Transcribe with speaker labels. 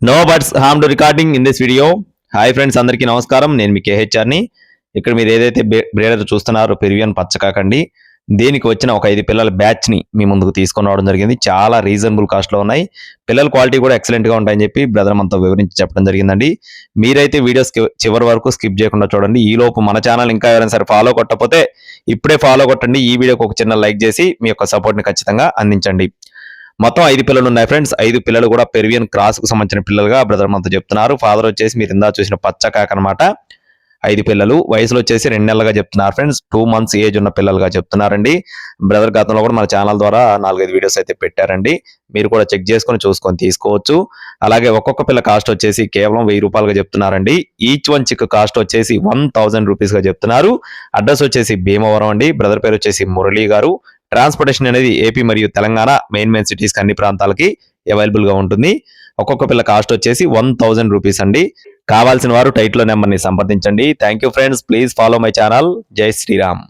Speaker 1: No buts harm to recording in this video. Hi friends, అందరికీ నమస్కారం. నేను మీ కేహెచ్ఆర్ని. ఇక్కడ మీరు ఏదైతే బ్రీడర్ చూస్తున్నారో పెరివియన్ పచ్చకాకండి, దీనికి వచ్చిన ఒక 5 పిల్లల బ్యాచ్ని మీ ముందుకు తీసుకొని రావడం జరిగింది. చాలా రీజనబుల్ కాస్ట్లో ఉన్నాయి. పిల్లల క్వాలిటీ కూడా ఎక్సలెంట్గా ఉంటాయని చెప్పి బ్రదర్ మనతో వివరించి చెప్పడం జరిగిందండి. మీరైతే వీడియోస్ చివరి వరకు స్కిప్ చేయకుండా చూడండి. ఈ లోపు మన ఛానల్ ఇంకా ఎవరైనా సరే ఫాలో కొట్టకపోతే ఇప్పుడే ఫాలో కొట్టండి. ఈ వీడియోకి ఒక చిన్న లైక్ చేసి మీ యొక్క సపోర్ట్ని ఖచ్చితంగా అందించండి. మొత్తం 5 పిల్లలు ఉన్నాయి ఫ్రెండ్స్. 5 పిల్లలు కూడా పెరివియన్ క్రాస్ కు సంబంధించిన పిల్లలుగా బ్రదర్ మనతో చెప్తున్నారు. ఫాదర్ వచ్చేసి మీరు ఇందా చూసిన పచ్చకాక అనమాట. 5 పిల్లలు వయసులో వచ్చేసి 2 నెలలుగా చెప్తున్నారు ఫ్రెండ్స్. 2 months ఏజ్ ఉన్న పిల్లలుగా చెప్తున్నారండి. బ్రదర్ గతంలో కూడా మన ఛానల్ ద్వారా 4-5 వీడియోస్ అయితే పెట్టారండి. మీరు కూడా చెక్ చేసుకొని చూసుకొని తీసుకోవచ్చు. అలాగే ఒక్కొక్క పిల్ల కాస్ట్ వచ్చేసి కేవలం 1000 రూపాయలుగా చెప్తున్నారండి. ఈచ్ వన్ చిక్ కాస్ట్ వచ్చేసి 1000 రూపీస్ గా చెప్తున్నారు. అడ్రస్ వచ్చేసి భీమవరం అండి. బ్రదర్ పేరు వచ్చేసి మురళీ గారు. ట్రాన్స్పోర్టేషన్ అనేది ఏపీ మరియు తెలంగాణ మెయిన్ సిటీస్ అన్ని ప్రాంతాలకి అవైలబుల్ గా ఉంటుంది. ఒక్కొక్క పిల్ల కాస్ట్ వచ్చేసి 1000 రూపీస్ అండి. కావాల్సిన వారు టైటిల్ నెంబర్ని సంప్రదించండి. Thank you friends. Please follow my channel. జై శ్రీరామ్.